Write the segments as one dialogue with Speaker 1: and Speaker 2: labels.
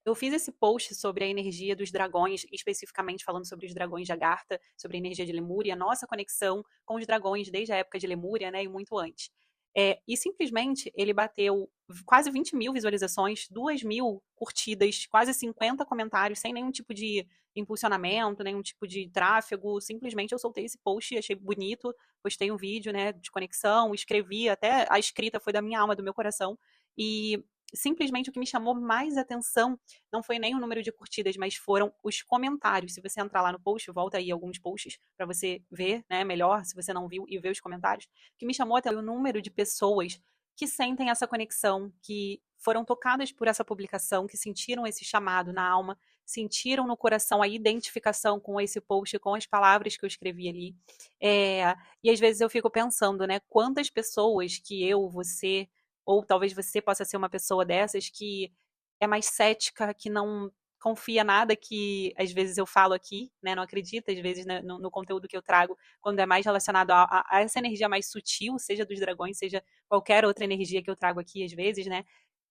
Speaker 1: Eu fiz esse post sobre a energia dos dragões, especificamente falando sobre os dragões de Agartha, sobre a energia de Lemúria, a nossa conexão com os dragões desde a época de Lemúria, né, e muito antes. E simplesmente ele bateu quase 20 mil visualizações, 2 mil curtidas, quase 50 comentários, sem nenhum tipo de impulsionamento, nenhum tipo de tráfego. Simplesmente eu soltei esse post, achei bonito, postei um vídeo, né, de conexão, escrevi, até a escrita foi da minha alma, do meu coração. E simplesmente o que me chamou mais atenção não foi nem o número de curtidas, mas foram os comentários. Se você entrar lá no post, volta aí alguns posts para você ver, né, melhor, se você não viu, e ver os comentários. O que me chamou até o número de pessoas que sentem essa conexão, que foram tocadas por essa publicação, que sentiram esse chamado na alma, sentiram no coração a identificação com esse post, com as palavras que eu escrevi ali. E às vezes eu fico pensando, né, quantas pessoas que eu, você, ou talvez você possa ser uma pessoa dessas que é mais cética, que não confia nada que às vezes eu falo aqui, né? Não acredita às vezes, né, no conteúdo que eu trago, quando é mais relacionado a essa energia mais sutil, seja dos dragões, seja qualquer outra energia que eu trago aqui às vezes, né?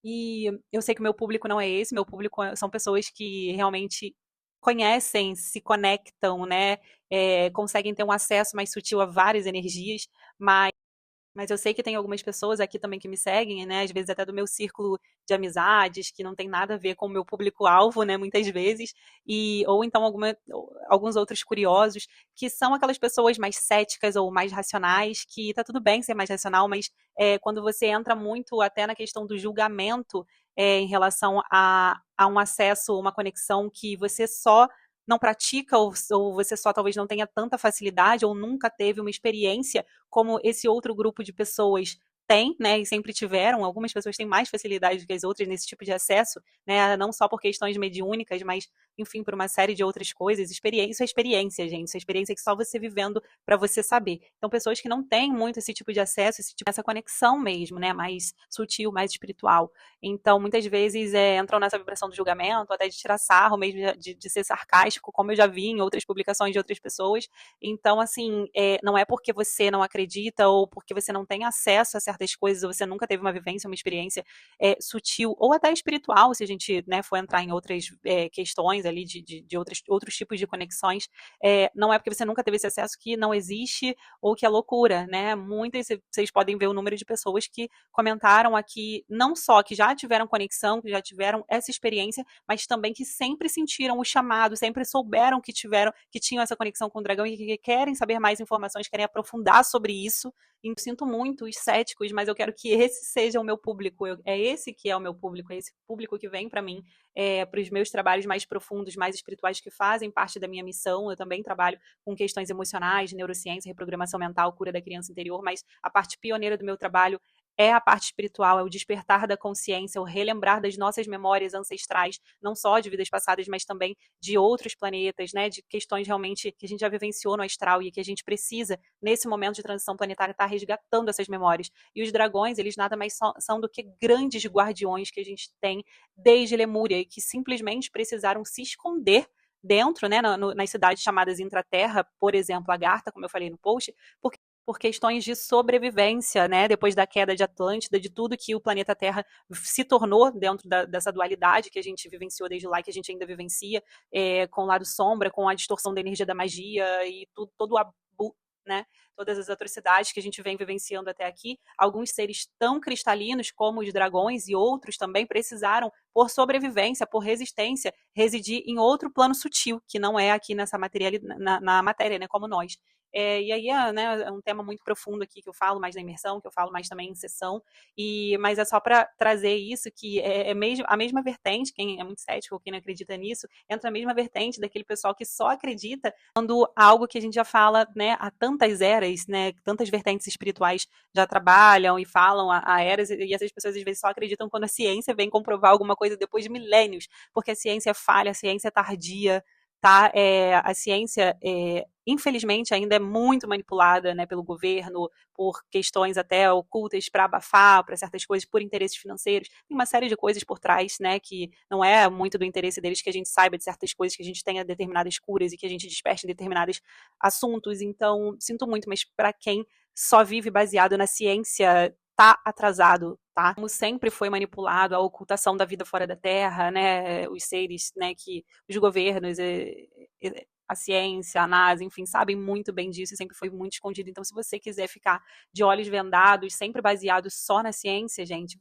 Speaker 1: E eu sei que o meu público não é esse, meu público são pessoas que realmente conhecem, se conectam, né? Conseguem ter um acesso mais sutil a várias energias, mas eu sei que tem algumas pessoas aqui também que me seguem, né? Às vezes até do meu círculo de amizades, que não tem nada a ver com o meu público-alvo, né? Muitas vezes, ou então alguns outros curiosos, que são aquelas pessoas mais céticas ou mais racionais, que tá tudo bem ser mais racional, mas quando você entra muito até na questão do julgamento em relação a um acesso, uma conexão que você só não pratica, ou você só talvez não tenha tanta facilidade, ou nunca teve uma experiência como esse outro grupo de pessoas tem, né, e sempre tiveram. Algumas pessoas têm mais facilidade do que as outras nesse tipo de acesso, né, não só por questões mediúnicas, mas, enfim, por uma série de outras coisas. Isso é experiência, gente, isso é experiência que só você vivendo para você saber. Então, pessoas que não têm muito esse tipo de acesso, essa conexão mesmo, né, mais sutil, mais espiritual. Então, muitas vezes entram nessa vibração do julgamento, até de tirar sarro mesmo, de ser sarcástico, como eu já vi em outras publicações de outras pessoas. Então, assim, não é porque você não acredita ou porque você não tem acesso a certas coisas, ou você nunca teve uma vivência, uma experiência sutil ou até espiritual, se a gente, né, for entrar em outras questões ali de outros tipos de conexões, não é porque você nunca teve esse acesso que não existe ou que é loucura, né? Muitas, vocês podem ver o número de pessoas que comentaram aqui, não só que já tiveram conexão, que já tiveram essa experiência, mas também que sempre sentiram o chamado, sempre souberam que tinham essa conexão com o dragão e que querem saber mais informações, querem aprofundar sobre isso. E eu sinto muito os céticos, mas eu quero que esse seja o meu público. É esse que é o meu público, é esse público que vem para mim, para os meus trabalhos mais profundos, mais espirituais, que fazem parte da minha missão. Eu também trabalho com questões emocionais, neurociência, reprogramação mental, cura da criança interior, mas a parte pioneira do meu trabalho é a parte espiritual, é o despertar da consciência, o relembrar das nossas memórias ancestrais, não só de vidas passadas, mas também de outros planetas, né, de questões realmente que a gente já vivenciou no astral e que a gente precisa, nesse momento de transição planetária, estar resgatando essas memórias. E os dragões, eles nada mais são do que grandes guardiões que a gente tem desde Lemúria e que simplesmente precisaram se esconder dentro, né, nas cidades chamadas intraterra, por exemplo, Agartha, como eu falei no post, por questões de sobrevivência, né, depois da queda de Atlântida, de tudo que o planeta Terra se tornou dentro dessa dualidade que a gente vivenciou desde lá, que a gente ainda vivencia, com o lado sombra, com a distorção da energia da magia e tudo, todo o abuso, né, todas as atrocidades que a gente vem vivenciando até aqui. Alguns seres tão cristalinos como os dragões e outros também precisaram, por sobrevivência, por resistência, residir em outro plano sutil, que não é aqui nessa na matéria, né, como nós. E aí né, é um tema muito profundo aqui que eu falo mais na imersão, que eu falo mais também em sessão, mas é só para trazer isso, que mesmo, a mesma vertente, quem é muito cético ou quem não acredita nisso, entra a mesma vertente daquele pessoal que só acredita quando algo que a gente já fala, né, há tantas eras, né, tantas vertentes espirituais já trabalham e falam há eras, e essas pessoas às vezes só acreditam quando a ciência vem comprovar alguma coisa depois de milênios, porque a ciência falha, a ciência é tardia, tá? A ciência, infelizmente, ainda é muito manipulada, né, pelo governo, por questões até ocultas para abafar, para certas coisas, por interesses financeiros. Tem uma série de coisas por trás, né, que não é muito do interesse deles que a gente saiba de certas coisas, que a gente tenha determinadas curas e que a gente desperte em determinados assuntos. Então, sinto muito, mas para quem só vive baseado na ciência, tá atrasado, tá? Como sempre foi manipulado a ocultação da vida fora da Terra, né? Os seres, né, que os governos, a ciência, a NASA, enfim, sabem muito bem disso e sempre foi muito escondido. Então, se você quiser ficar de olhos vendados, sempre baseado só na ciência, gente,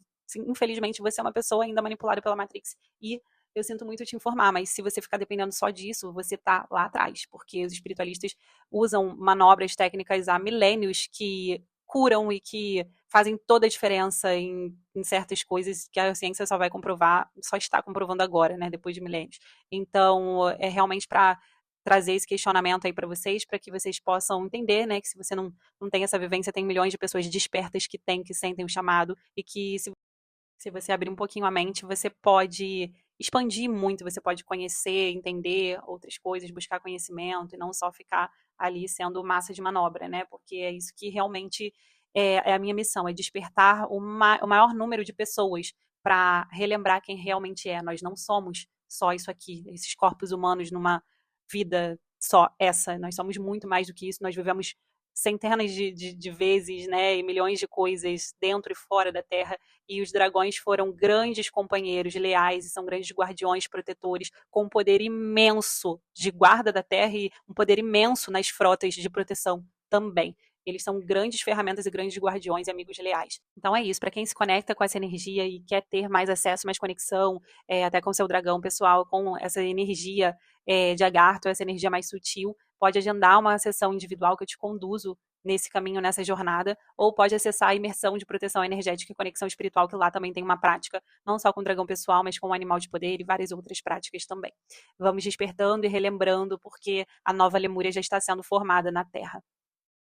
Speaker 1: infelizmente você é uma pessoa ainda manipulada pela Matrix. E eu sinto muito te informar, mas se você ficar dependendo só disso, você tá lá atrás, porque os espiritualistas usam manobras técnicas há milênios que curam e que fazem toda a diferença em certas coisas que a ciência só vai comprovar, só está comprovando agora, né, depois de milênios. Então, é realmente para trazer esse questionamento aí para vocês, para que vocês possam entender, né, que se você não tem essa vivência, tem milhões de pessoas despertas que têm, que sentem o chamado, e que se você abrir um pouquinho a mente, você pode expandir muito, você pode conhecer, entender outras coisas, buscar conhecimento e não só ficar ali sendo massa de manobra, né? Porque é isso que realmente é a minha missão, é despertar o maior número de pessoas para relembrar quem realmente é. Nós não somos só isso aqui, esses corpos humanos numa vida só essa. Nós somos muito mais do que isso, nós vivemos centenas de vezes, né, e milhões de coisas dentro e fora da Terra, e os dragões foram grandes companheiros, leais, e são grandes guardiões protetores, com um poder imenso de guarda da Terra e um poder imenso nas frotas de proteção também. Eles são grandes ferramentas e grandes guardiões e amigos leais. Então é isso, para quem se conecta com essa energia e quer ter mais acesso, mais conexão, até com o seu dragão pessoal, com essa energia de Agartho, essa energia mais sutil, pode agendar uma sessão individual que eu te conduzo nesse caminho, nessa jornada, ou pode acessar a imersão de proteção energética e conexão espiritual, que lá também tem uma prática, não só com o dragão pessoal, mas com o animal de poder e várias outras práticas também. Vamos despertando e relembrando, porque a nova Lemúria já está sendo formada na Terra.